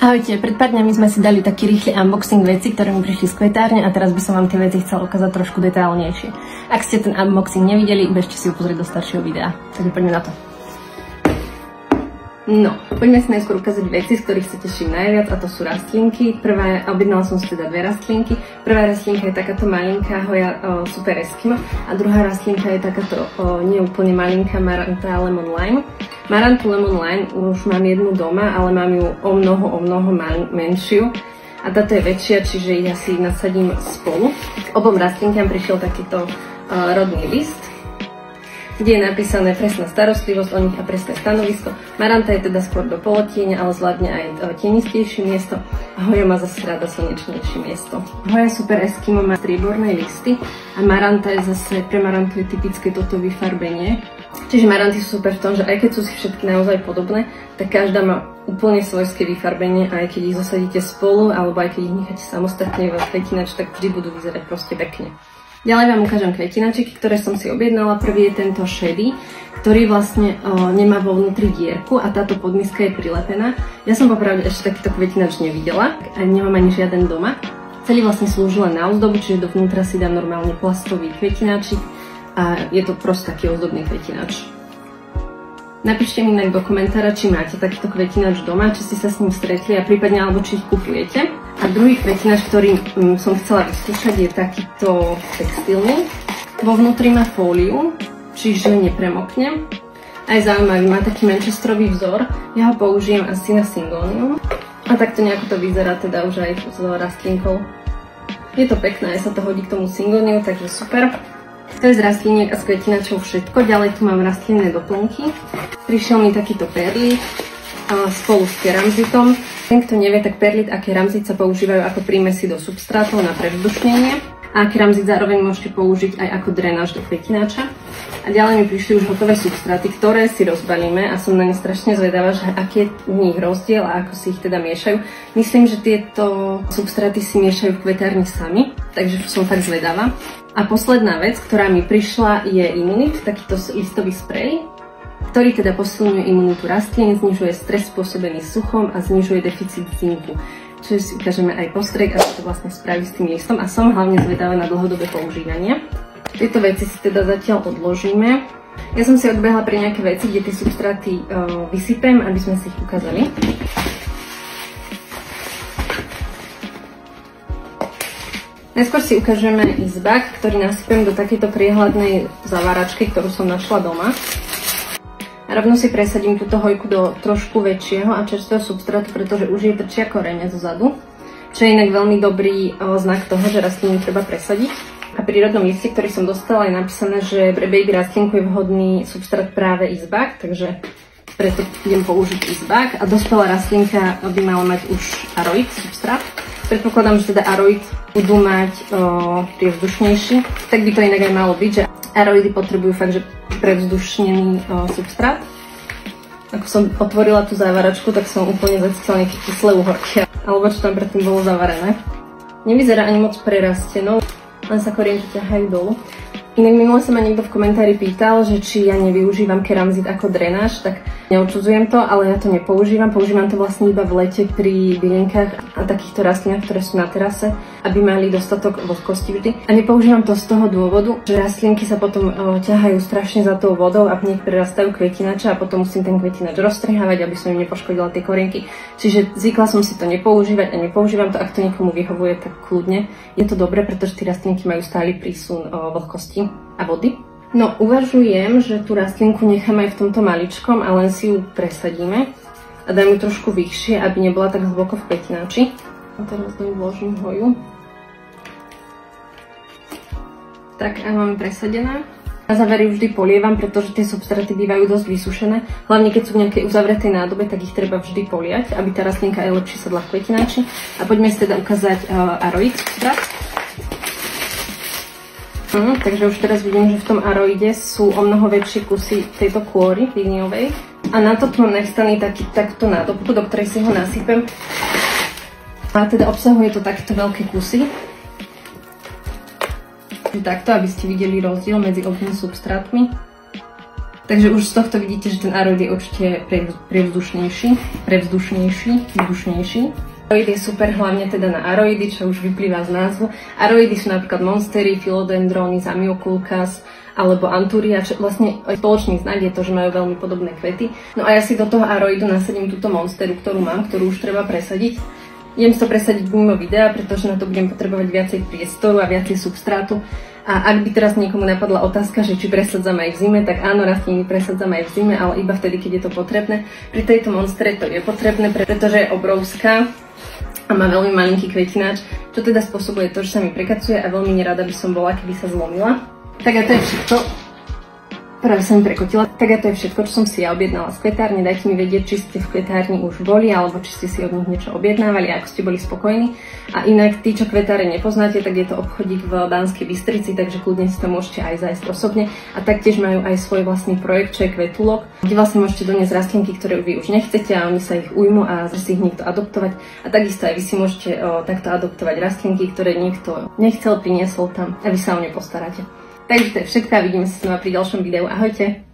Ahojte, pred pár dňami sme si dali taký rýchly unboxing veci, ktoré mi prišli z kvetárne a teraz by som vám tie veci chcela ukázať trošku detailnejšie. Ak ste ten unboxing nevideli, bežte si ho pozrieť do staršieho videa. Takže poďme na to. No, poďme si najskôr ukázať veci, z ktorých sa teším najviac, a to sú rastlinky. Objednala som si teda dve rastlinky. Prvá rastlinka je takáto malinká Hoja Super Eskimo a druhá rastlinka je takáto neúplne malinká Maranta Lemon Lime. Marantu Lemon Lime už mám jednu doma, ale mám ju o mnoho menšiu. A táto je väčšia, čiže ich asi nasadím spolu. K obom rastlinkám prišiel takýto rodný list, kde je napísané presná starostlivosť o nich a presné stanovisko. Maranta je teda skôr do polotieňa, ale zvládne aj tienistejšie miesto. A Hoja má zase rada slnečnejšie miesto. Hoja Super Eskimo má strieborné listy a Maranta je zase, pre Marantu je typické toto vyfarbenie. Čiže Maranty sú super v tom, že aj keď sú si všetky naozaj podobné, tak každá má úplne svojské vyfarbenie a aj keď ich zosadíte spolu, alebo aj keď ich necháte samostatne v kvetinači, tak vždy budú vyzerať proste pekne. Ďalej vám ukážem kvetinačiky, ktoré som si objednala. Prvý je tento shady, ktorý vlastne nemá vo vnútri dierku a táto podmiska je prilepená. Ja som popravde ešte takýto kvetinač nevidela a nemám ani žiaden doma. Celý vlastne slúži len na ozdobu, čiže dovnútra si dám normálne plastový kvetinačik a je to proste taký ozdobný kvetinač. Napíšte mi inak do komentára, či máte takýto kvetinač doma, či ste sa s ním stretli a prípadne alebo či ich kupujete. A druhý kvetinač, ktorý som chcela vyskúšať, je takýto textilný. Vo vnútri má fóliu, čiže nepremokne. Aj zaujímavý, má taký manchesterový vzor. Ja ho použijem asi na syngónium. A takto nejako to vyzerá teda už aj s rastlinkou. Je to pekné, aj sa to hodí k tomu syngóniu, takže super. To je z rastliniek a z kvetinačov všetko. Ďalej tu mám rastlinné doplnky. Prišiel mi takýto perlit spolu s keramzitom. Ten, kto nevie, tak perlit a keramzit sa používajú ako prímesy do substrátov na prevzdušnenie. A keramzit zároveň môžete použiť aj ako drenáž do kvetinača. A ďalej mi prišli už hotové substráty, ktoré si rozbalíme a som na ne strašne zvedavá, že aký je v nich rozdiel a ako si ich teda miešajú. Myslím, že tieto substráty si miešajú v kvetárni sami, takže som fakt zvedavá. A posledná vec, ktorá mi prišla, je Immunit, takýto listový sprej, ktorý teda posilňuje imunitu rastlín, znižuje stres spôsobený suchom a znižuje deficit zinku. Čiže si ukážeme aj postrek, ako to vlastne spraví s tým listom a som hlavne zvedavá na dlhodobé používanie. Tieto veci si teda zatiaľ odložíme. Ja som si odbehla pri nejaké veci, kde tie substráty vysypem, aby sme si ich ukázali. Najskôr si ukážeme izbak, ktorý nasypem do takejto priehľadnej zaváračky, ktorú som našla doma. A rovno si presadím túto hojku do trošku väčšieho a čerstvého substrátu, pretože už jej trčia korene zozadu, čo je inak veľmi dobrý znak toho, že rastlinu treba presadiť. A pri rodnom liste, ktorý som dostala, je napísané, že pre baby rastlinku je vhodný substrát práve izbak, takže preto idem použiť izbak. A dospelá rastlinka by mala mať už aroid substrát. Predpokladám, že teda aroid budú mať prievzdušnejší, tak by to inak aj malo byť, že aroidy potrebujú fakt, že prevzdušnený substrát. Ako som otvorila tú závaračku, tak som úplne zacítila nejaké kyslé uhorky, alebo čo tam predtým bolo zavarené. Nevyzerá ani moc prerastenou, len sa korienky ťahajú dolu. Inak minule sa ma niekto v komentári pýtal, že či ja nevyužívam keramzit ako drenáž, tak neodsudzujem to, ale ja to nepoužívam. Používam to vlastne iba v lete pri bylienkach a takýchto rastlinách, ktoré sú na terase, aby mali dostatok vlhkosti vždy. A nepoužívam to z toho dôvodu, že rastlinky sa potom ťahajú strašne za tou vodou a v nich prerastajú kvetinače a potom musím ten kvetinač roztrhávať, aby som im nepoškodila tie korienky. Čiže zvykla som si to nepoužívať a nepoužívam to, ak to niekomu vyhovuje, tak kľudne. Je to dobré, pretože tie rastlinky majú stály prísun vlhkosti a vody. No, uvažujem, že tú rastlinku nechám aj v tomto maličkom a len si ju presadíme a dám ju trošku vyššie, aby nebola tak hlboko v kvetinači. A teraz do ňu vložím hoju. Tak, a máme presadená. Na záver ju vždy polievam, pretože tie substráty bývajú dosť vysušené. Hlavne keď sú v nejakej uzavretej nádobe, tak ich treba vždy poliať, aby tá rastlinka aj lepšie sadla v kvetinači. A poďme si teda ukázať aroid substrát. Takže už teraz vidím, že v tom aroide sú o mnoho väčšie kusy tejto kôry líniovej. A na to tu mám nachystaný takúto nádobku, do ktorej si ho nasypem. A teda obsahuje to takto veľké kusy. Takto, aby ste videli rozdiel medzi oboma substrátmi. Takže už z tohto vidíte, že ten aroid je určite prevzdušnejší. Aroid je super hlavne teda na aroidy, čo už vyplýva z názvu. Aroidy sú napríklad monstery, philodendrony, zamioculcas alebo antúria, čo vlastne spoločný znak je to, že majú veľmi podobné kvety. No a ja si do toho aroidu nasadím túto monsteru, ktorú mám, ktorú už treba presadiť. Idem to presadiť mimo videa, pretože na to budem potrebovať viacej priestoru a viacej substrátu. A ak by teraz niekomu napadla otázka, že či presadzam aj v zime, tak áno, rastliny presadzam aj v zime, ale iba vtedy, keď je to potrebné. Pri tejto monstre to je potrebné, pretože je obrovská a má veľmi malinký kvetináč, čo teda spôsobuje to, že sa mi prekacuje a veľmi nerada by som bola, keby sa zlomila. Tak a to je všetko. Práve sa mi prekotila. Tak a to je všetko, čo som si ja objednala z kvetárne. Dajte mi vedieť, či ste v kvetárni už boli, alebo či ste si od nich niečo objednávali, ako ste boli spokojní. A inak, tí, čo kvetáre nepoznáte, tak je to obchodík v Banskej Bystrici, takže kľudne si tam môžete aj zájsť osobne. A taktiež majú aj svoj vlastný projekt, čo je Kvetulok, kde vlastne môžete doniesť rastlinky, ktoré vy už nechcete a oni sa ich ujmú a si ich niekto adoptovať. A takisto aj vy si môžete takto adoptovať rastlinky, ktoré niekto nechcel, priniesol tam a vy sa o ne postaráte. Takže to je všetko a vidíme sa znova pri ďalšom videu. Ahojte!